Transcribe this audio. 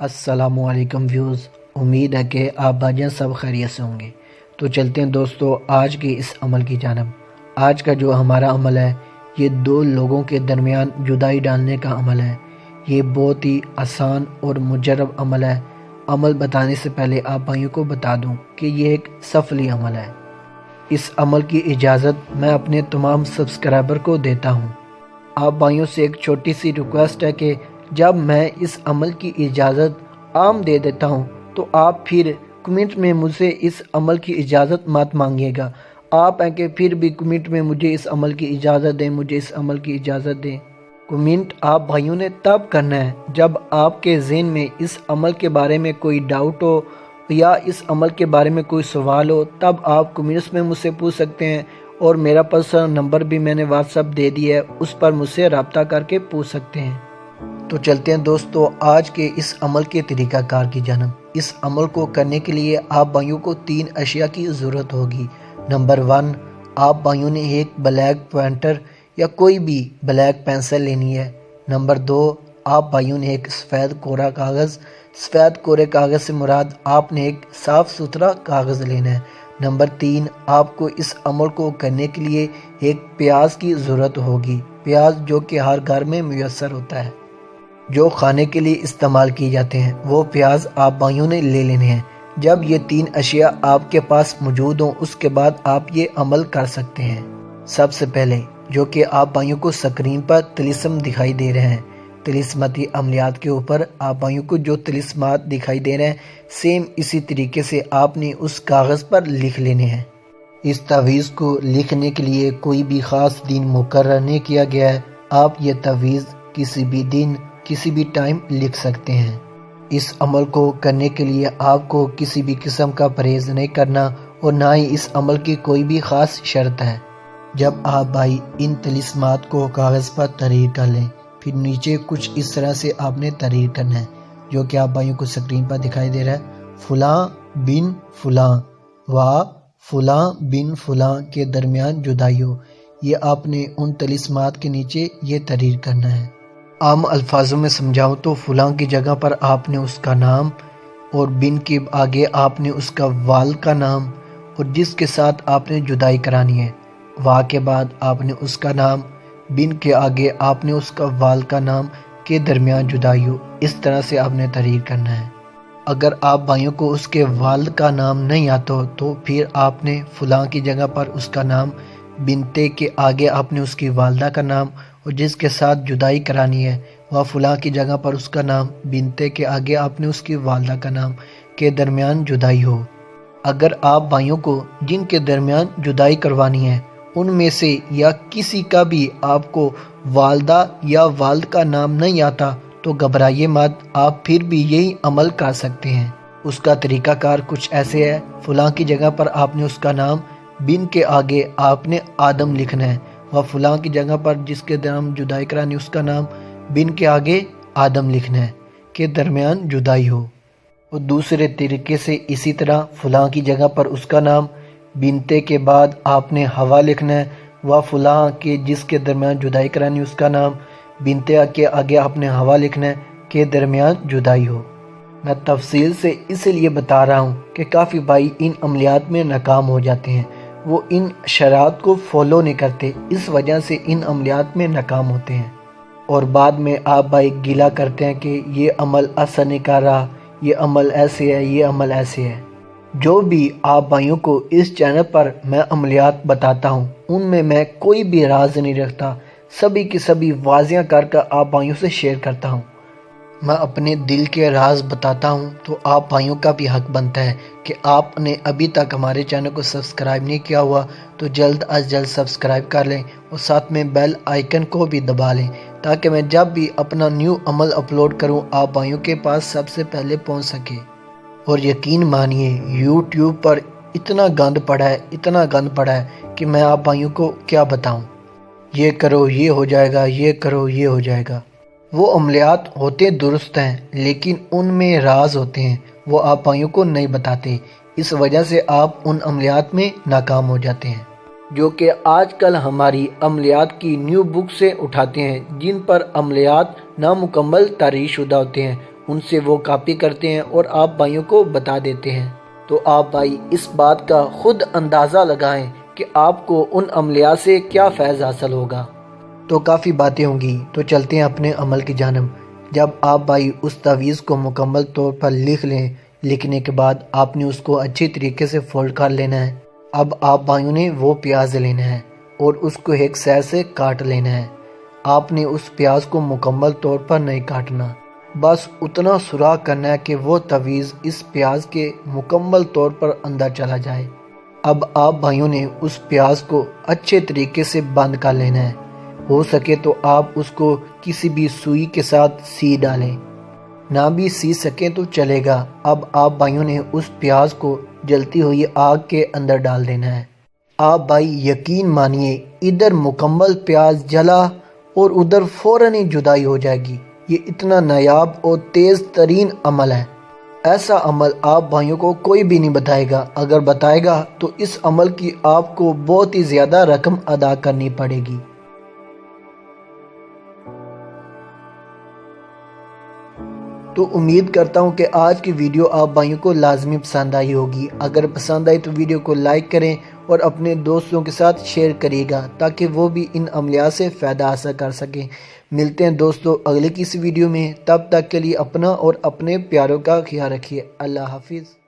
अस्सलामुअलैकुम व्यूज़। उम्मीद है कि आप भाइयाँ सब खैरियत से होंगे। तो चलते हैं दोस्तों आज के इस अमल की जानब। आज का जो हमारा अमल है ये दो लोगों के दरमियान जुदाई डालने का अमल है। ये बहुत ही आसान और मुजरब अमल है। अमल बताने से पहले आप भाइयों को बता दूं कि ये एक सफली अमल है। इस अमल की इजाज़त मैं अपने तमाम सब्सक्राइबर को देता हूँ। आप भाइयों से एक छोटी सी रिक्वेस्ट है कि जब मैं इस अमल की इजाज़त आम दे देता हूँ तो आप फिर कमेंट में मुझसे इस अमल की इजाज़त मत मांगिएगा। आप हैं कि फिर भी कमेंट में मुझे इस अमल की इजाज़त दें, मुझे इस अमल की इजाज़त दें। कमेंट आप भाइयों ने तब करना है जब आपके ज़हन में इस अमल के बारे में कोई डाउट हो या इस अमल के बारे में कोई सवाल हो, तब आप कमेंट्स में मुझसे पूछ सकते हैं। और मेरा पर्सनल नंबर भी मैंने व्हाट्सएप दे दिया है, उस पर मुझसे रब्ता करके पूछ सकते हैं। तो चलते हैं दोस्तों आज के इस अमल के तरीक़ाकार की जानब। इस अमल को करने के लिए आप भाइयों को 3 अशिया की ज़रूरत होगी। नंबर 1, आप भाइयों ने एक ब्लैक पॉइंटर या कोई भी ब्लैक पेंसिल लेनी है। नंबर 2, आप भाइयों ने एक सफ़ेद कोरा कागज़, सफ़ेद कोरे कागज़ से मुराद आपने एक साफ़ सुथरा कागज़ लेना है। नंबर 3, आपको इस अमल को करने के लिए एक प्याज की ज़रूरत होगी। प्याज जो कि हर घर में मुयस्सर होता है, जो खाने के लिए इस्तेमाल किए जाते हैं, वो प्याज आप भाइयों ने ले लेने हैं। जब ये 3 अशिया आपके पास मौजूद हों उसके बाद आप ये अमल कर सकते हैं। सबसे पहले जो कि आप भाइयों को स्क्रीन पर तिलिस्म दिखाई दे रहे हैं, तिलिस्मती अमलियात के ऊपर आप भाइयों को जो तिलिस्मात दिखाई दे रहे हैं, सेम इसी तरीके से आपने उस कागज़ पर लिख लेने हैं। इस तावीज़ को लिखने के लिए कोई भी ख़ास दिन मुकर्रर नहीं किया गया है। आप ये तावीज़ किसी भी दिन किसी भी टाइम लिख सकते हैं। इस अमल को करने के लिए आपको किसी भी किस्म का परहेज़ नहीं करना और ना ही इस अमल की कोई भी ख़ास शर्त है। जब आप भाई इन तिलिस्मात को कागज़ पर तहरीर कर लें, फिर नीचे कुछ इस तरह से आपने तहरीर करना है जो कि आप भाइयों को स्क्रीन पर दिखाई दे रहा है। फ़ुलां बिन फ़ुलां व फ़ुलां बिन फ़ुलां के दरमियान जुदाई हो। ये आपने उन तिलिस्मात के नीचे ये तहरीर करना है। आम अल्फाजों में समझाऊं तो फ़ुलां की जगह पर आपने उसका नाम और बिन के आगे आपने उसका वाल का नाम और जिसके साथ आपने जुदाई करानी है, वाह के बाद आपने उसका नाम, बिन के आगे आपने उसका वाल का नाम के दरमियान जुदाई हो। इस तरह से आपने तहरीर करना है। अगर आप भाइयों को उसके वाल का नाम नहीं आता हो तो फिर आपने फ़ुलां की जगह पर उसका नाम, बिनते के आगे आपने उसकी वालदा का नाम और जिसके साथ जुदाई करानी है वह फ़ुलां की जगह पर उसका नाम, बिनते के आगे आपने उसकी वालदा का नाम के दरमियान जुदाई हो। अगर आप भाइयों को जिनके दरमियान जुदाई करवानी है उनमें से या किसी का भी आपको वालदा या वाल्द का नाम नहीं आता तो घबराइए मत, आप फिर भी यही अमल कर सकते हैं। उसका तरीक़ाकार कुछ ऐसे है। फ़ुलां की जगह पर आपने उसका नाम, बिन के आगे आपने आदम लिखना है व फ़ुलां की जगह पर जिसके नाम जुदाई करानी उसका नाम, बिन के आगे आदम लिखना है के दरमियान जुदाई हो। और दूसरे तरीके से इसी तरह फ़ुलां की जगह पर उसका नाम, बिनते के बाद आपने हवा लिखना है व फ़ुलां के जिसके दरमियान जुदाई करानी उसका नाम, बिनते के आगे आपने हवा लिखना है के दरमियान जुदाई हो। मैं तफसील से इसलिए बता रहा हूँ कि काफ़ी भाई इन अमलियात में नाकाम हो जाते हैं, वो इन शरात को फॉलो नहीं करते, इस वजह से इन अमलियात में नाकाम होते हैं और बाद में आप भाई गिला करते हैं कि ये अमल असर नहीं कर रहा, ये अमल ऐसे है, ये अमल ऐसे है। जो भी आप भाइयों को इस चैनल पर मैं अमलियात बताता हूँ उनमें मैं कोई भी राज नहीं रखता, सभी की सभी वाजियाँ कर आप भाइयों से शेयर करता हूँ। मैं अपने दिल के राज बताता हूँ तो आप भाइयों का भी हक बनता है कि आपने अभी तक हमारे चैनल को सब्सक्राइब नहीं किया हुआ तो जल्द अज जल्द सब्सक्राइब कर लें और साथ में बेल आइकन को भी दबा लें ताकि मैं जब भी अपना न्यू अमल अपलोड करूँ आप भाइयों के पास सबसे पहले पहुँच सके। और यकीन मानिए यूट्यूब पर इतना गंद पड़ा है, इतना गंद पड़ा है कि मैं आप भाइयों को क्या बताऊँ। ये करो ये हो जाएगा, ये करो ये हो जाएगा। वो अमलियात होते दुरुस्त हैं लेकिन उनमें राज होते हैं, वो आप भाइयों को नहीं बताते। इस वजह से आप उन अमलियात में नाकाम हो जाते हैं जो कि आजकल हमारी अमलियात की न्यू बुक से उठाते हैं, जिन पर अमलियात नामुकम्मल तारीख़ शुदा होते हैं ان سے وہ کاپی کرتے ہیں اور آپ بھائیوں کو بتا دیتے ہیں۔ تو آپ بھائی اس بات کا خود اندازہ لگائیں کہ آپ کو ان عملیات سے کیا فیض حاصل ہوگا۔ تو کافی باتیں ہوں گی، تو چلتے ہیں اپنے عمل کی جانب۔ جب آپ بھائی اس تعویذ کو مکمل طور پر لکھ لیں، لکھنے کے بعد آپ نے اس کو اچھی طریقے سے فولڈ کر لینا ہے۔ اب آپ بھائیوں نے وہ پیاز لینا ہے اور اس کو ایک سائز سے کاٹ لینا ہے۔ آپ نے اس پیاز کو مکمل طور پر نہیں کاٹنا، بس اتنا سوراخ کرنا ہے کہ وہ تعویذ اس پیاز کے مکمل طور پر اندر چلا جائے۔ اب آپ بھائیوں نے اس پیاز کو اچھے طریقے سے بند کر لینا ہے۔ ہو سکے تو آپ اس کو کسی بھی سوئی کے ساتھ سی ڈالیں، نہ بھی سی سکیں تو چلے گا۔ اب آپ بھائیوں نے اس پیاز کو جلتی ہوئی آگ کے اندر ڈال دینا ہے۔ آپ بھائی یقین مانیے، ادھر مکمل پیاز جلا اور ادھر فوراً ہی جدائی ہو جائے گی۔ یہ اتنا نایاب اور تیز ترین عمل ہے۔ ایسا عمل آپ بھائیوں کو کوئی بھی نہیں بتائے گا۔ اگر بتائے گا تو اس عمل کی آپ کو بہت ہی زیادہ رقم ادا کرنی پڑے گی۔ تو امید کرتا ہوں کہ آج کی ویڈیو آپ بھائیوں کو لازمی پسند آئی ہوگی۔ اگر پسند آئی تو ویڈیو کو لائک کریں اور اپنے دوستوں کے ساتھ شیئر کریے گا تاکہ وہ بھی ان عملیات سے فائدہ حاصل کر سکیں۔ ملتے ہیں دوستوں اگلے کسی ویڈیو میں، تب تک کے لیے اپنا اور اپنے پیاروں کا خیال رکھیے۔ اللہ حافظ۔